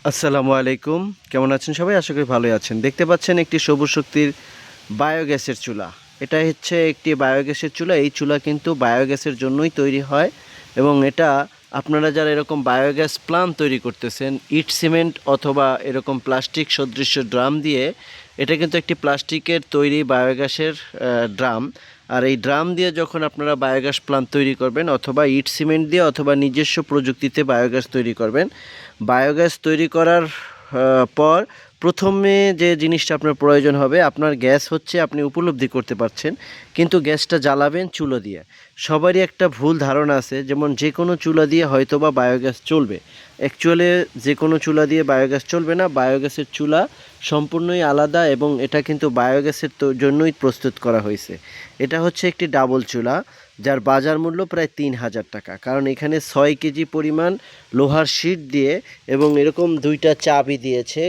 আসসালামু আলাইকুম। কেমন আছেন সবাই? আশা করি ভালোই আছেন। দেখতে পাচ্ছেন একটি সবুজ শক্তির বায়োগ্যাসের চুলা। এটা হচ্ছে একটি বায়োগ্যাসের চুলা। এই চুলা কিন্তু বায়োগ্যাসের জন্যই তৈরি হয় এবং এটা আপনারা যারা এরকম বায়োগ্যাস প্লান্ট তৈরি করতেছেন, ইট সিমেন্ট অথবা এরকম প্লাস্টিক সদৃশ্য ড্রাম দিয়ে, এটা কিন্তু একটি প্লাস্টিকের তৈরি বায়োগ্যাসের ড্রাম। আর এই ড্রাম দিয়ে যখন আপনারা বায়োগ্যাস প্লান্ট তৈরি করবেন অথবা ইট সিমেন্ট দিয়ে অথবা নিজস্ব প্রযুক্তিতে বায়োগ্যাস তৈরি করবেন, বায়োগ্যাস তৈরি করার পর প্রথমে যে জিনিসটা আপনার প্রয়োজন হবে, আপনার গ্যাস হচ্ছে আপনি উপলব্ধি করতে পারছেন, কিন্তু গ্যাসটা জ্বালাবেন চুলো দিয়ে। সবারই একটা ভুল ধারণা আছে, যেমন যে কোনো চুলা দিয়ে হয়তো বা বায়োগ্যাস চলবে। অ্যাকচুয়ালি যে কোনো চুলা দিয়ে বায়োগ্যাস চলবে না। বায়োগ্যাসের চুলা সম্পূর্ণই আলাদা এবং এটা কিন্তু বায়োগ্যাসের জন্যই প্রস্তুত করা হয়েছে। এটা হচ্ছে একটি ডাবল চুলা, যার বাজার মূল্য প্রায় ৩,০০০ টাকা। কারণ এখানে ৬ কেজি পরিমাণ লোহার শিট দিয়ে এবং এরকম দুইটা চাবি দিয়েছে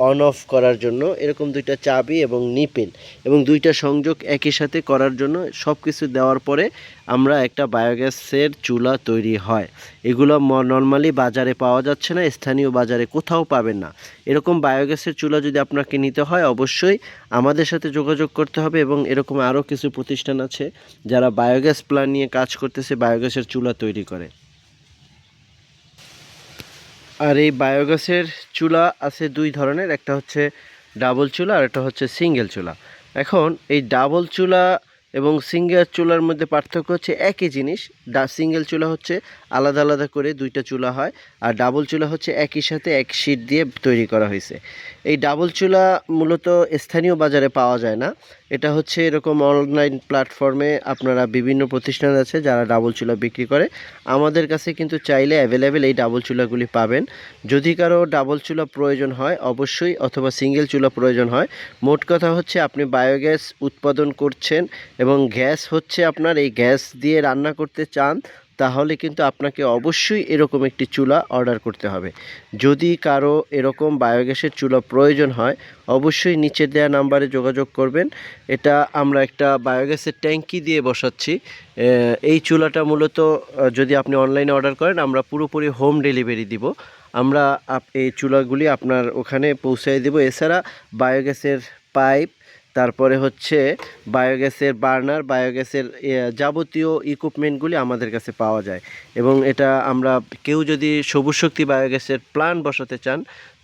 অন অফ করার জন্য, এরকম দুইটা চাবি এবং নিপেল এবং দুইটা সংযোগ একই সাথে করার জন্য সব কিছু দেওয়ার পরে আমরা একটা বায়োগ্যাসের চুলা তৈরি হয়। এগুলো নর্মালি বাজারে পাওয়া যাচ্ছে না, স্থানীয় বাজারে কোথাও পাবেন না। এরকম বায়োগ্যাসের চুলা যদি আপনাকে নিতে হয়, অবশ্যই আমাদের সাথে যোগাযোগ করতে হবে। এবং এরকম আরও কিছু প্রতিষ্ঠান আছে যারা বায়োগ্যাস প্ল্যান্ট নিয়ে কাজ করতেছে, বায়োগ্যাসের চুলা তৈরি করে। আর এই বায়োগ্যাসের চুলা আছে দুই ধরনের, একটা হচ্ছে ডাবল চুলা আর একটা হচ্ছে সিঙ্গেল চুলা। এখন এই ডাবল চুলা এবং সিঙ্গেল চুলার মধ্যে পার্থক্য হচ্ছে একই জিনিস। সিঙ্গেল চুলা হচ্ছে আলাদা আলাদা করে দুইটা চুলা হয়, আর ডাবল চুলা হচ্ছে একই সাথে এক শিট দিয়ে তৈরি করা হয়েছে। এই ডাবল চুলা মূলত স্থানীয় বাজারে পাওয়া যায় না। এটা হচ্ছে এরকম অনলাইন প্ল্যাটফর্মে আপনারা বিভিন্ন প্রতিষ্ঠান আছে যারা ডাবল চুলা বিক্রি করে। আমাদের কাছে কিন্তু চাইলে অ্যাভেলেবেল এই ডাবল চুলাগুলি পাবেন। যদি কারো ডাবল চুলা প্রয়োজন হয় অবশ্যই, অথবা সিঙ্গেল চুলা প্রয়োজন হয়, মোট কথা হচ্ছে আপনি বায়োগ্যাস উৎপাদন করছেন এবং গ্যাস হচ্ছে আপনার, এই গ্যাস দিয়ে রান্না করতে চান, তাহলে কিন্তু আপনাকে অবশ্যই এরকম একটি চুলা অর্ডার করতে হবে। যদি কারো এরকম বায়োগ্যাসের চুলা প্রয়োজন হয় অবশ্যই নিচে দেওয়া নাম্বারে যোগাযোগ করবেন। এটা আমরা একটা বায়োগ্যাসের ট্যাঙ্কি দিয়ে বসাচ্ছি। এই চুলাটা মূলত যদি আপনি অনলাইনে অর্ডার করেন আমরা পুরোপুরি হোম ডেলিভারি দিব। আমরা এই চুলাগুলি আপনার ওখানে পৌঁছায় দেব। এছাড়া বায়োগ্যাসের পাইপ, তারপরে হচ্ছে বায়োগ্যাসের বার্নার, বায়োগ্যাসের যাবতীয় ইকুইপমেন্টগুলি আমাদের কাছে পাওয়া যায়। এবং এটা আমরা কেউ যদি সবুজ শক্তি বায়োগ্যাসের প্ল্যান্ট বসাতে চান,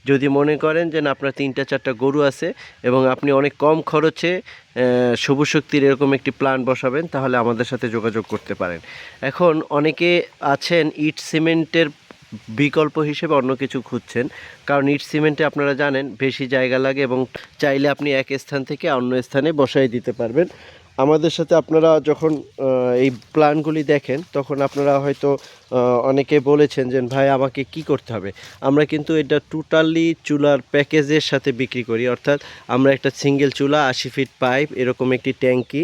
যদি মনে করেন যে না আপনার ৩-৪টা গরু আছে এবং আপনি অনেক কম খরচে সবুজ শক্তির এরকম একটি প্ল্যান্ট বসাবেন, তাহলে আমাদের সাথে যোগাযোগ করতে পারেন। এখন অনেকে আছেন ইট সিমেন্টের বিকল্প হিসেবে অন্য কিছু খুঁজছেন, কারণ ইট সিমেন্টে আপনারা জানেন বেশি জায়গা লাগে এবং চাইলে আপনি এক স্থান থেকে অন্য স্থানে বসাই দিতে পারবেন। আমাদের সাথে আপনারা যখন এই প্ল্যানগুলি দেখেন তখন আপনারা হয়তো অনেকে বলেছেন যে ভাই আমাকে কি করতে হবে। আমরা কিন্তু এটা টোটালি চুলার প্যাকেজের সাথে বিক্রি করি, অর্থাৎ আমরা একটা সিঙ্গেল চুলা, 80 ফিট পাইপ, এরকম একটি ট্যাঙ্কি,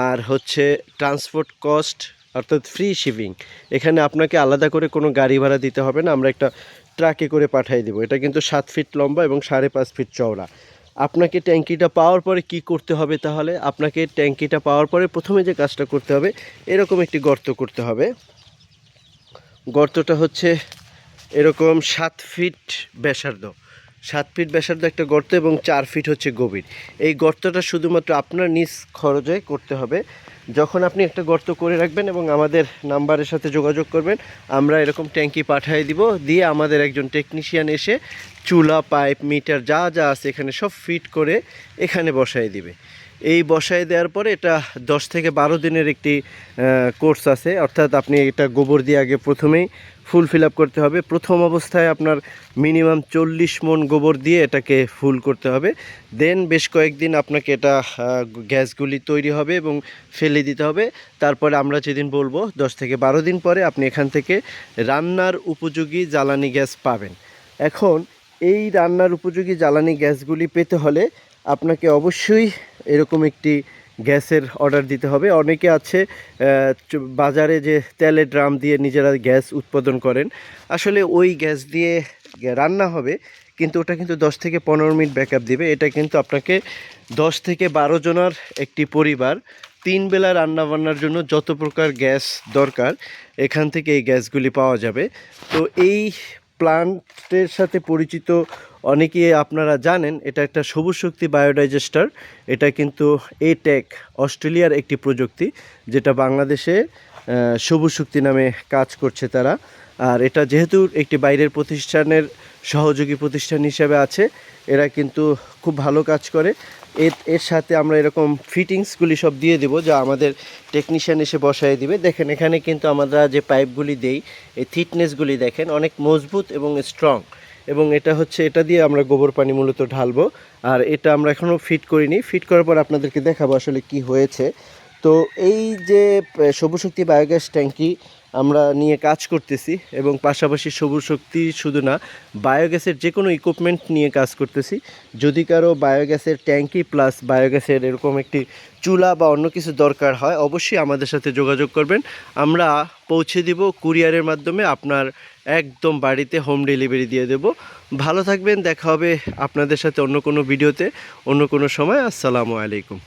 আর হচ্ছে ট্রান্সপোর্ট কস্ট অর্থাৎ ফ্রি শিপিং। এখানে আপনাকে আলাদা করে কোনো গাড়ি ভাড়া দিতে হবে না, আমরা একটা ট্রাকে করে পাঠিয়ে দেবো। এটা কিন্তু 7 ফিট লম্বা এবং 5.5 ফিট চওড়া। আপনাকে ট্যাঙ্কিটা পাওয়ার পরে কি করতে হবে, তাহলে আপনাকে ট্যাঙ্কিটা পাওয়ার পরে প্রথমে যে কাজটা করতে হবে, এরকম একটি গর্ত করতে হবে। গর্তটা হচ্ছে এরকম 7 ফিট ব্যাসার্ধ, 7 ফিট ব্যাসার্ধ একটা গর্ত এবং 4 ফিট হচ্ছে গভীর। এই গর্তটা শুধুমাত্র আপনার নিজ খরচে করতে হবে। যখন আপনি একটা গর্ত করে রাখবেন এবং আমাদের নাম্বারের সাথে যোগাযোগ করবেন, আমরা এরকম ট্যাঙ্কি পাঠিয়ে দিব, দিয়ে আমাদের একজন টেকনিশিয়ান এসে চুলা, পাইপ, মিটার যা যা আছে এখানে সব ফিট করে এখানে বসায় দিবে। এই বসায় দেওয়ার পরে এটা 10 থেকে 12 দিনের একটি কোর্স আছে, অর্থাৎ আপনি এটা গোবর দিয়ে আগে প্রথমেই ফুল ফিল আপ করতে হবে। প্রথম অবস্থায় আপনার মিনিমাম 40 মণ গোবর দিয়ে এটাকে ফুল করতে হবে। দেন বেশ কয়েকদিন আপনাকে এটা গ্যাসগুলি তৈরি হবে এবং ফেলে দিতে হবে। তারপরে আমরা যেদিন বলবো 10 থেকে 12 দিন পরে আপনি এখান থেকে রান্নার উপযোগী জ্বালানি গ্যাস পাবেন। এখন এই রান্নার উপযোগী জ্বালানি গ্যাসগুলি পেতে হলে আপনাকে অবশ্যই এরকম একটি গ্যাসের অর্ডার দিতে হবে। অনেকে আছে বাজারে যে তেলের ড্রাম দিয়ে নিজেরা গ্যাস উৎপাদন করেন, আসলে ওই গ্যাস দিয়ে রান্না হবে কিন্তু ওটা কিন্তু 10 থেকে 15 মিনিট ব্যাকআপ দিবে। এটা কিন্তু আপনাকে 10 থেকে 12 জনের একটি পরিবার 3 বেলা রান্নাবান্নার জন্য যত প্রকার গ্যাস দরকার এখান থেকে এই গ্যাসগুলি পাওয়া যাবে। তো এই প্লান্টের সাথে পরিচিত অনেকেই আপনারা জানেন, এটা একটা সবুজ শক্তি বায়োডাইজেস্টার। এটা কিন্তু এটেক অস্ট্রেলিয়ার একটি প্রযুক্তি, যেটা বাংলাদেশে সবুজ শক্তি নামে কাজ করছে তারা। আর এটা যেহেতু একটি বাইরের প্রতিষ্ঠানের সহযোগী প্রতিষ্ঠান হিসেবে আছে, এরা কিন্তু খুব ভালো কাজ করে। এর সাথে আমরা এরকম ফিটিংসগুলি সব দিয়ে দেবো, যা আমাদের টেকনিশিয়ান এসে বসায় দিবে। দেখেন এখানে কিন্তু আমরা যে পাইপগুলি দেই, এই থিকনেসগুলি দেখেন অনেক মজবুত এবং স্ট্রং। এবং এটা দিয়ে আমরা গোবর পানি মূলত ঢালবো। আর এটা আমরা এখনও ফিট করিনি, ফিট করার পর আপনাদেরকে দেখাবো আসলে কি হয়েছে। তো এই যে সবুজ শক্তি বায়োগ্যাস ট্যাঙ্কি আমরা নিয়ে কাজ করতেছি, এবং পাশাপাশি সবুজ শক্তি শুধু না, বায়োগ্যাসের যে কোনো ইকুইপমেন্ট নিয়ে কাজ করতেছি। যদি কারো বায়োগ্যাসের ট্যাঙ্কি প্লাস বায়োগ্যাসের এরকম একটি চুলা বা অন্য কিছু দরকার হয়, অবশ্যই আমাদের সাথে যোগাযোগ করবেন। আমরা পৌঁছে দিব কুরিয়ারের মাধ্যমে, আপনার একদম বাড়িতে হোম ডেলিভারি দিয়ে দেব। ভালো থাকবেন, দেখা হবে আপনাদের সাথে অন্য কোনো ভিডিওতে, অন্য কোনো সময়। আসসালামু আলাইকুম।